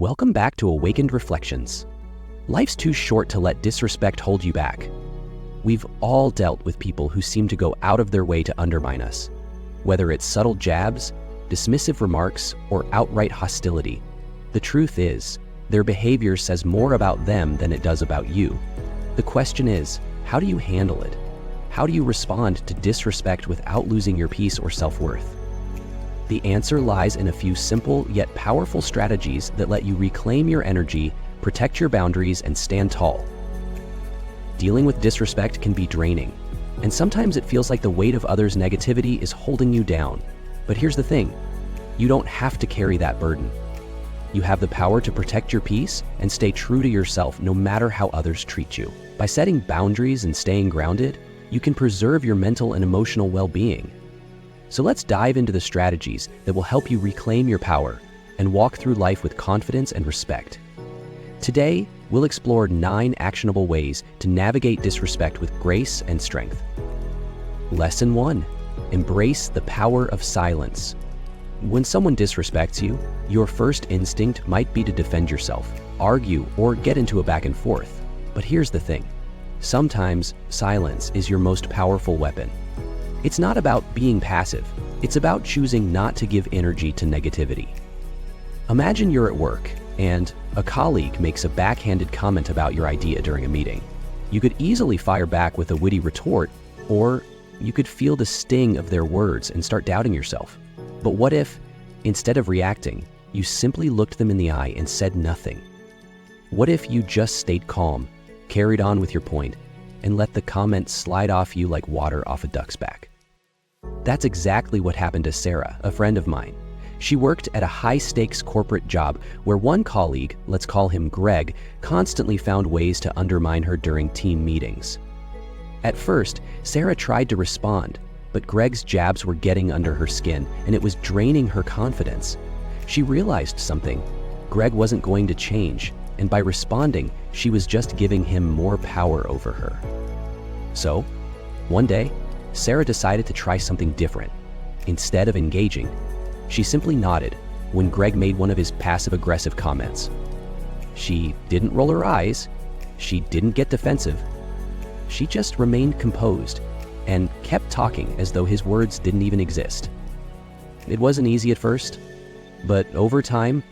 Welcome back to Awakened Reflections. Life's too short to let disrespect hold you back. We've all dealt with people who seem to go out of their way to undermine us. Whether it's subtle jabs, dismissive remarks, or outright hostility, the truth is, their behavior says more about them than it does about you. The question is, how do you handle it? How do you respond to disrespect without losing your peace or self-worth? The answer lies in a few simple yet powerful strategies that let you reclaim your energy, protect your boundaries, and stand tall. Dealing with disrespect can be draining, and sometimes it feels like the weight of others' negativity is holding you down. But here's the thing, you don't have to carry that burden. You have the power to protect your peace and stay true to yourself no matter how others treat you. By setting boundaries and staying grounded, you can preserve your mental and emotional well-being. So let's dive into the strategies that will help you reclaim your power and walk through life with confidence and respect. Today, we'll explore 9 actionable ways to navigate disrespect with grace and strength. Lesson 1. Embrace the power of silence. When someone disrespects you, your first instinct might be to defend yourself, argue, or get into a back and forth. But here's the thing. Sometimes silence is your most powerful weapon. It's not about being passive. It's about choosing not to give energy to negativity. Imagine you're at work and a colleague makes a backhanded comment about your idea during a meeting. You could easily fire back with a witty retort, or you could feel the sting of their words and start doubting yourself. But what if, instead of reacting, you simply looked them in the eye and said nothing? What if you just stayed calm, carried on with your point, and let the comment slide off you like water off a duck's back? That's exactly what happened to Sarah, a friend of mine. She worked at a high-stakes corporate job where one colleague, let's call him Greg, constantly found ways to undermine her during team meetings. At first, Sarah tried to respond, but Greg's jabs were getting under her skin and it was draining her confidence. She realized something. Greg wasn't going to change, and by responding, she was just giving him more power over her. So, one day, Sarah decided to try something different. Instead of engaging, she simply nodded when Greg made one of his passive-aggressive comments. She didn't roll her eyes, she didn't get defensive. She just remained composed and kept talking as though his words didn't even exist. It wasn't easy at first, but over time,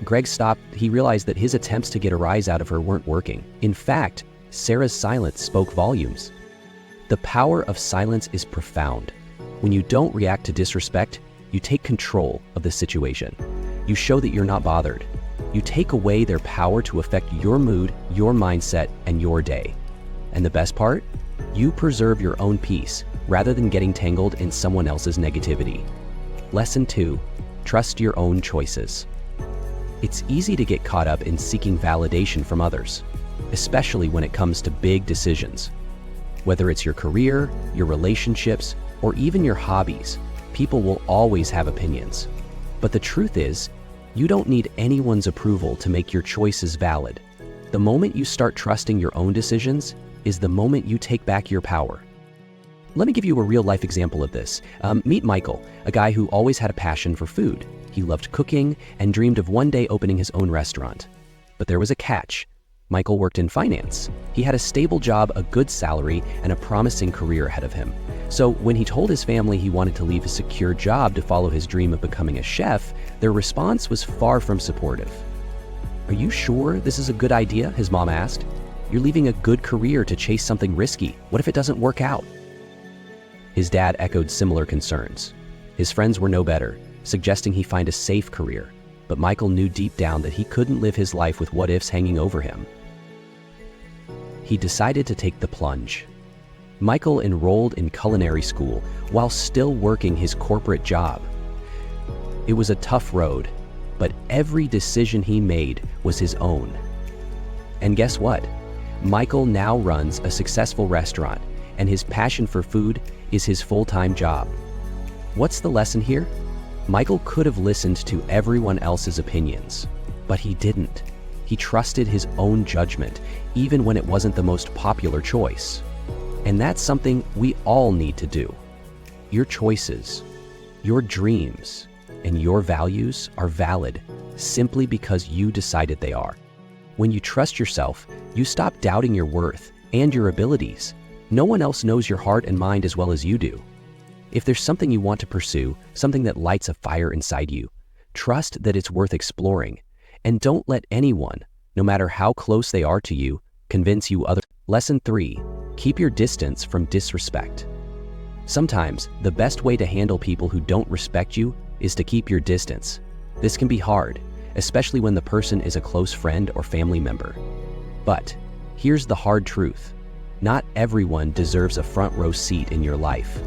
Greg stopped. He realized that his attempts to get a rise out of her weren't working. In fact, Sarah's silence spoke volumes. The power of silence is profound. When you don't react to disrespect, you take control of the situation. You show that you're not bothered. You take away their power to affect your mood, your mindset, and your day. And the best part? You preserve your own peace rather than getting tangled in someone else's negativity. Lesson 2. Trust your own choices. It's easy to get caught up in seeking validation from others, especially when it comes to big decisions. Whether it's your career, your relationships, or even your hobbies, people will always have opinions. But the truth is, you don't need anyone's approval to make your choices valid. The moment you start trusting your own decisions is the moment you take back your power. Let me give you a real-life example of this. Meet Michael, a guy who always had a passion for food. He loved cooking and dreamed of one day opening his own restaurant. But there was a catch. Michael worked in finance. He had a stable job, a good salary, and a promising career ahead of him. So when he told his family he wanted to leave a secure job to follow his dream of becoming a chef, their response was far from supportive. "Are you sure this is a good idea?" his mom asked. "You're leaving a good career to chase something risky. What if it doesn't work out?" His dad echoed similar concerns. His friends were no better, suggesting he find a safe career. But Michael knew deep down that he couldn't live his life with what-ifs hanging over him. He decided to take the plunge. Michael enrolled in culinary school while still working his corporate job. It was a tough road, but every decision he made was his own. And guess what? Michael now runs a successful restaurant, and his passion for food is his full-time job. What's the lesson here? Michael could have listened to everyone else's opinions, but he didn't. He trusted his own judgment, even when it wasn't the most popular choice. And that's something we all need to do. Your choices, your dreams, and your values are valid, simply because you decided they are. When you trust yourself, you stop doubting your worth and your abilities. No one else knows your heart and mind as well as you do. If there's something you want to pursue, something that lights a fire inside you, trust that it's worth exploring, and don't let anyone, no matter how close they are to you, convince you otherwise. Lesson 3. Keep your distance from disrespect. Sometimes, the best way to handle people who don't respect you is to keep your distance. This can be hard, especially when the person is a close friend or family member. But here's the hard truth. Not everyone deserves a front row seat in your life.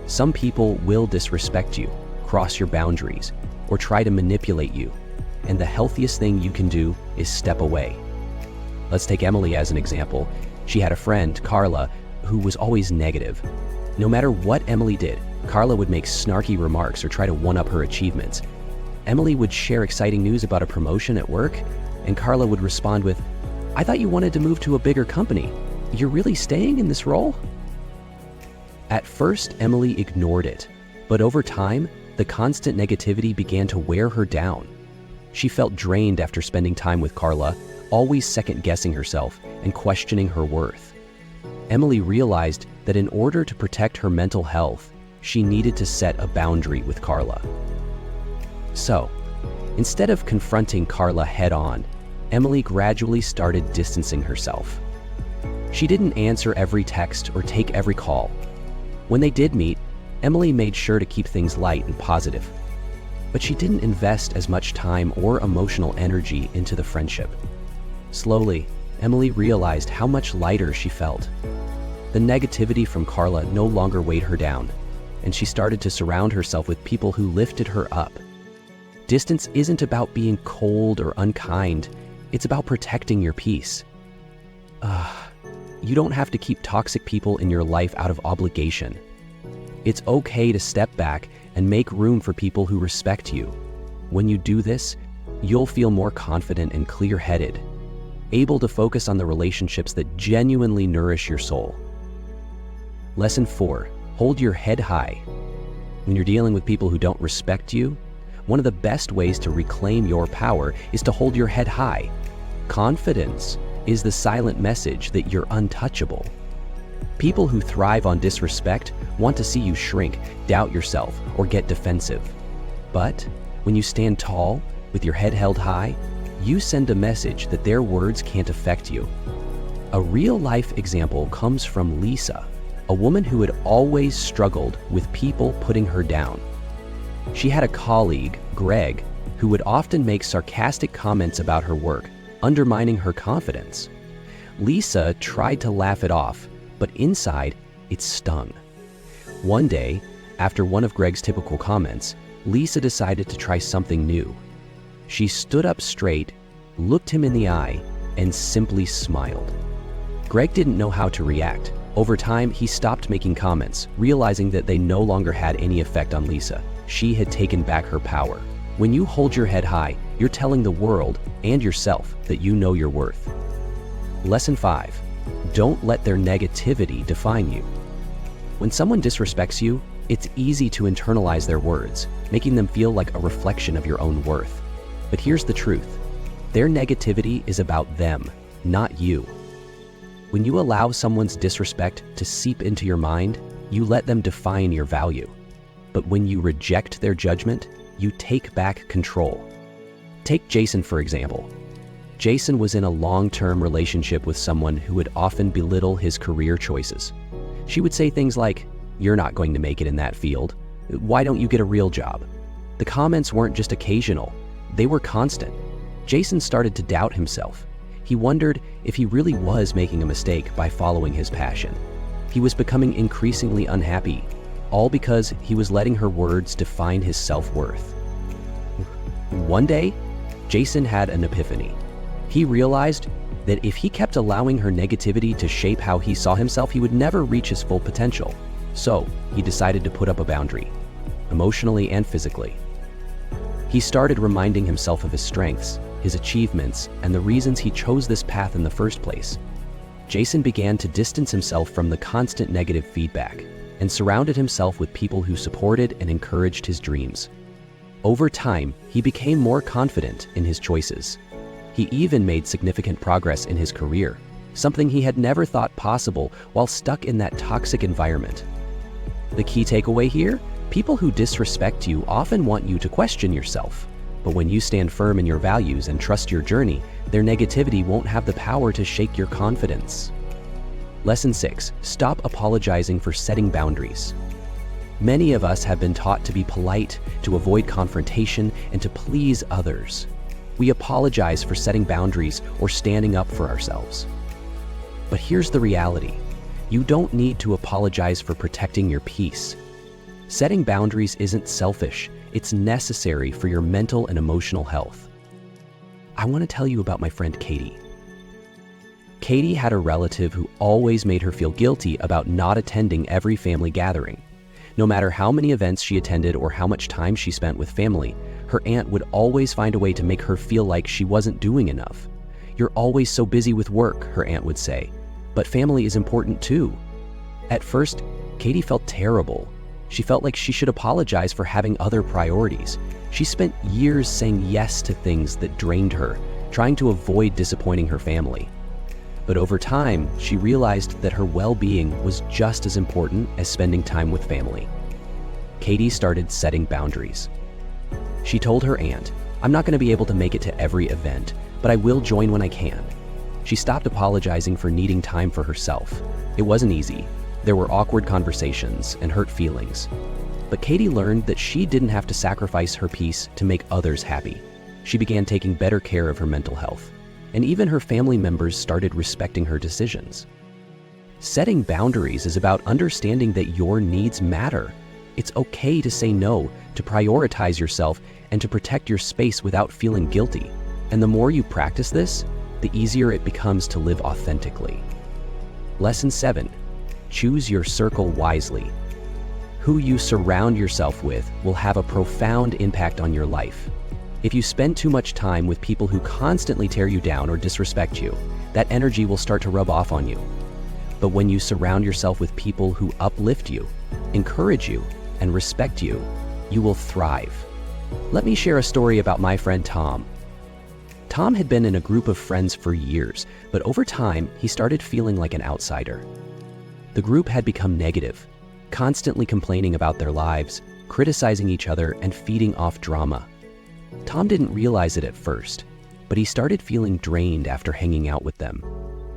Some people will disrespect you, cross your boundaries, or try to manipulate you, and the healthiest thing you can do is step away. Let's take Emily as an example. She had a friend, Carla, who was always negative. No matter what Emily did, Carla would make snarky remarks or try to one-up her achievements. Emily would share exciting news about a promotion at work, and Carla would respond with, "I thought you wanted to move to a bigger company. You're really staying in this role?" At first, Emily ignored it, but over time, the constant negativity began to wear her down. She felt drained after spending time with Carla, always second-guessing herself and questioning her worth. Emily realized that in order to protect her mental health, she needed to set a boundary with Carla. So, instead of confronting Carla head-on, Emily gradually started distancing herself. She didn't answer every text or take every call. When they did meet, Emily made sure to keep things light and positive. But she didn't invest as much time or emotional energy into the friendship. Slowly, Emily realized how much lighter she felt. The negativity from Carla no longer weighed her down, and she started to surround herself with people who lifted her up. Distance isn't about being cold or unkind, it's about protecting your peace. You don't have to keep toxic people in your life out of obligation. It's okay to step back and make room for people who respect you. When you do this, you'll feel more confident and clear-headed, able to focus on the relationships that genuinely nourish your soul. Lesson 4. Hold your head high. When you're dealing with people who don't respect you, one of the best ways to reclaim your power is to hold your head high. Confidence is the silent message that you're untouchable. People who thrive on disrespect want to see you shrink, doubt yourself, or get defensive. But when you stand tall, with your head held high, you send a message that their words can't affect you. A real-life example comes from Lisa, a woman who had always struggled with people putting her down. She had a colleague, Greg, who would often make sarcastic comments about her work, undermining her confidence. Lisa tried to laugh it off, but inside, it stung. One day, after one of Greg's typical comments, Lisa decided to try something new. She stood up straight, looked him in the eye, and simply smiled. Greg didn't know how to react. Over time, he stopped making comments, realizing that they no longer had any effect on Lisa. She had taken back her power. When you hold your head high, you're telling the world and yourself that you know your worth. Lesson 5. Don't let their negativity define you. When someone disrespects you, it's easy to internalize their words, making them feel like a reflection of your own worth. But here's the truth. Their negativity is about them, not you. When you allow someone's disrespect to seep into your mind, you let them define your value. But when you reject their judgment, you take back control. Take Jason, for example. Jason was in a long-term relationship with someone who would often belittle his career choices. She would say things like, "You're not going to make it in that field. Why don't you get a real job?" The comments weren't just occasional, they were constant. Jason started to doubt himself. He wondered if he really was making a mistake by following his passion. He was becoming increasingly unhappy, all because he was letting her words define his self-worth. One day, Jason had an epiphany. He realized that if he kept allowing her negativity to shape how he saw himself, he would never reach his full potential. So, he decided to put up a boundary, emotionally and physically. He started reminding himself of his strengths, his achievements, and the reasons he chose this path in the first place. Jason began to distance himself from the constant negative feedback and surrounded himself with people who supported and encouraged his dreams. Over time, he became more confident in his choices. He even made significant progress in his career, something he had never thought possible while stuck in that toxic environment. The key takeaway here? People who disrespect you often want you to question yourself. But when you stand firm in your values and trust your journey, their negativity won't have the power to shake your confidence. Lesson 6. Stop apologizing for setting boundaries. Many of us have been taught to be polite, to avoid confrontation, and to please others. We apologize for setting boundaries or standing up for ourselves. But here's the reality. You don't need to apologize for protecting your peace. Setting boundaries isn't selfish, it's necessary for your mental and emotional health. I want to tell you about my friend Katie. Katie had a relative who always made her feel guilty about not attending every family gathering. No matter how many events she attended or how much time she spent with family, her aunt would always find a way to make her feel like she wasn't doing enough. "You're always so busy with work," her aunt would say, "but family is important too." At first, Katie felt terrible. She felt like she should apologize for having other priorities. She spent years saying yes to things that drained her, trying to avoid disappointing her family. But over time, she realized that her well-being was just as important as spending time with family. Katie started setting boundaries. She told her aunt, "I'm not going to be able to make it to every event, but I will join when I can." She stopped apologizing for needing time for herself. It wasn't easy. There were awkward conversations and hurt feelings. But Katie learned that she didn't have to sacrifice her peace to make others happy. She began taking better care of her mental health. And even her family members started respecting her decisions. Setting boundaries is about understanding that your needs matter. It's okay to say no, to prioritize yourself, and to protect your space without feeling guilty. And the more you practice this, the easier it becomes to live authentically. Lesson 7. Choose your circle wisely. Who you surround yourself with will have a profound impact on your life. If you spend too much time with people who constantly tear you down or disrespect you, that energy will start to rub off on you. But when you surround yourself with people who uplift you, encourage you, and respect you, you will thrive. Let me share a story about my friend Tom. Tom had been in a group of friends for years, but over time, he started feeling like an outsider. The group had become negative, constantly complaining about their lives, criticizing each other, and feeding off drama. Tom didn't realize it at first, but he started feeling drained after hanging out with them.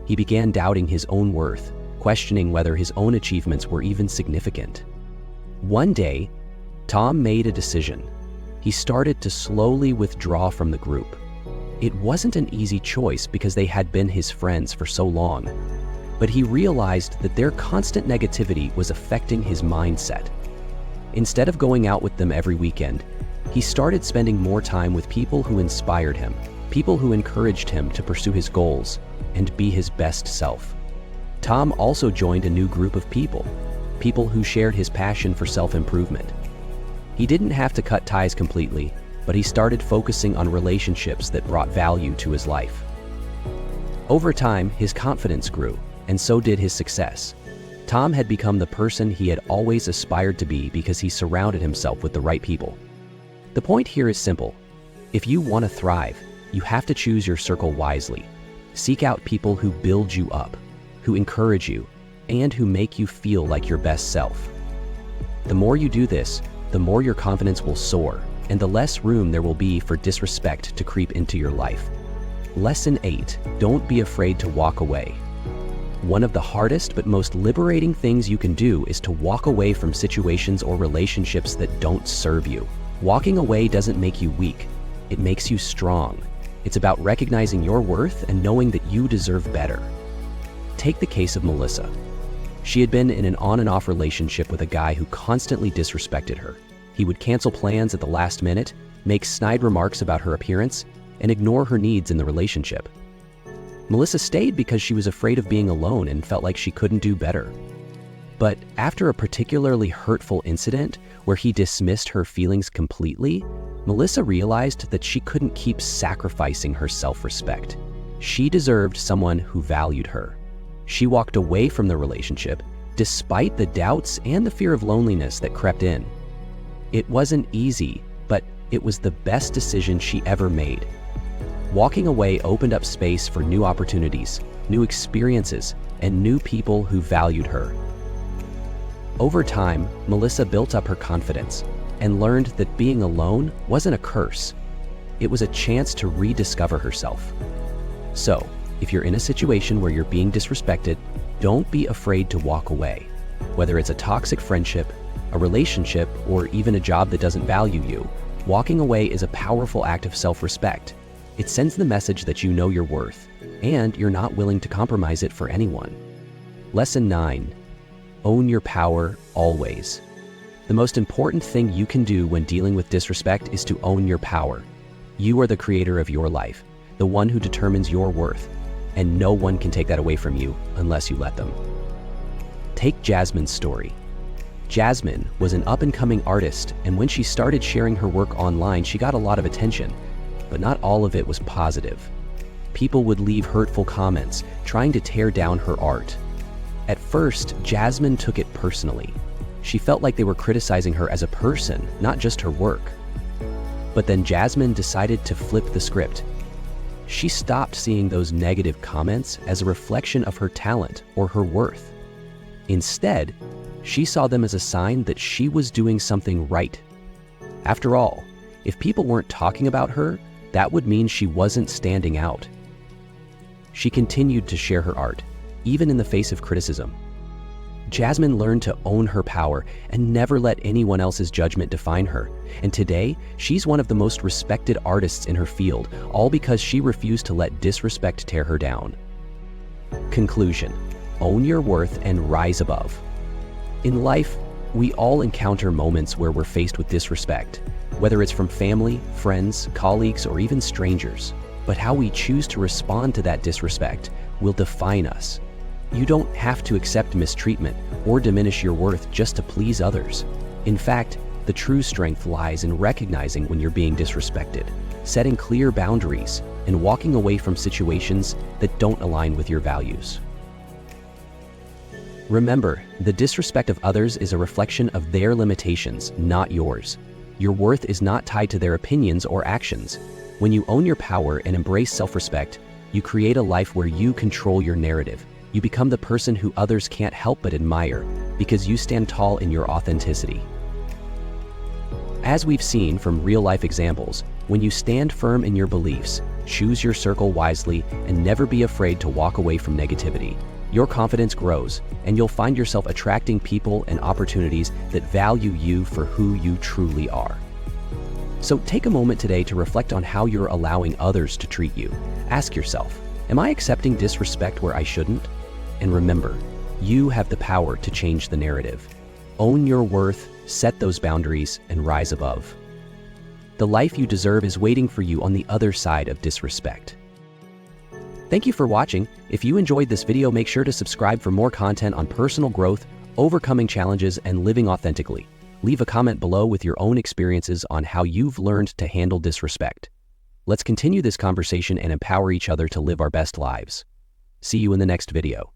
He began doubting his own worth, questioning whether his own achievements were even significant. One day, Tom made a decision. He started to slowly withdraw from the group. It wasn't an easy choice because they had been his friends for so long, but he realized that their constant negativity was affecting his mindset. Instead of going out with them every weekend, he started spending more time with people who inspired him, people who encouraged him to pursue his goals and be his best self. Tom also joined a new group of people who shared his passion for self-improvement. He didn't have to cut ties completely, but he started focusing on relationships that brought value to his life. Over time, his confidence grew, and so did his success. Tom had become the person he had always aspired to be because he surrounded himself with the right people. The point here is simple. If you want to thrive, you have to choose your circle wisely. Seek out people who build you up, who encourage you, and who make you feel like your best self. The more you do this, the more your confidence will soar, and the less room there will be for disrespect to creep into your life. Lesson 8. Don't be afraid to walk away. One of the hardest but most liberating things you can do is to walk away from situations or relationships that don't serve you. Walking away doesn't make you weak. It makes you strong. It's about recognizing your worth and knowing that you deserve better. Take the case of Melissa. She had been in an on and off relationship with a guy who constantly disrespected her. He would cancel plans at the last minute, make snide remarks about her appearance, and ignore her needs in the relationship. Melissa stayed because she was afraid of being alone and felt like she couldn't do better. But after a particularly hurtful incident where he dismissed her feelings completely, Melissa realized that she couldn't keep sacrificing her self-respect. She deserved someone who valued her. She walked away from the relationship despite the doubts and the fear of loneliness that crept in. It wasn't easy, but it was the best decision she ever made. Walking away opened up space for new opportunities, new experiences, and new people who valued her. Over time, Melissa built up her confidence and learned that being alone wasn't a curse. It was a chance to rediscover herself. So, if you're in a situation where you're being disrespected, don't be afraid to walk away. Whether it's a toxic friendship, a relationship, or even a job that doesn't value you, walking away is a powerful act of self-respect. It sends the message that you know your worth, and you're not willing to compromise it for anyone. Lesson 9. Own your power always. The most important thing you can do when dealing with disrespect is to own your power. You are the creator of your life, the one who determines your worth, and no one can take that away from you unless you let them. Take Jasmine's story. Jasmine was an up-and-coming artist, and when she started sharing her work online, she got a lot of attention, but not all of it was positive. People would leave hurtful comments, trying to tear down her art. At first, Jasmine took it personally. She felt like they were criticizing her as a person, not just her work. But then Jasmine decided to flip the script. She stopped seeing those negative comments as a reflection of her talent or her worth. Instead, she saw them as a sign that she was doing something right. After all, if people weren't talking about her, that would mean she wasn't standing out. She continued to share her art, even in the face of criticism. Jasmine learned to own her power and never let anyone else's judgment define her. And today, she's one of the most respected artists in her field, all because she refused to let disrespect tear her down. Conclusion: own your worth and rise above. In life, we all encounter moments where we're faced with disrespect, whether it's from family, friends, colleagues, or even strangers. But how we choose to respond to that disrespect will define us. You don't have to accept mistreatment or diminish your worth just to please others. In fact, the true strength lies in recognizing when you're being disrespected, setting clear boundaries, and walking away from situations that don't align with your values. Remember, the disrespect of others is a reflection of their limitations, not yours. Your worth is not tied to their opinions or actions. When you own your power and embrace self-respect, you create a life where you control your narrative. You become the person who others can't help but admire because you stand tall in your authenticity. As we've seen from real-life examples, when you stand firm in your beliefs, choose your circle wisely, and never be afraid to walk away from negativity, your confidence grows, and you'll find yourself attracting people and opportunities that value you for who you truly are. So take a moment today to reflect on how you're allowing others to treat you. Ask yourself, am I accepting disrespect where I shouldn't? And remember, you have the power to change the narrative. Own your worth, set those boundaries, and rise above. The life you deserve is waiting for you on the other side of disrespect. Thank you for watching. If you enjoyed this video, make sure to subscribe for more content on personal growth, overcoming challenges, and living authentically. Leave a comment below with your own experiences on how you've learned to handle disrespect. Let's continue this conversation and empower each other to live our best lives. See you in the next video.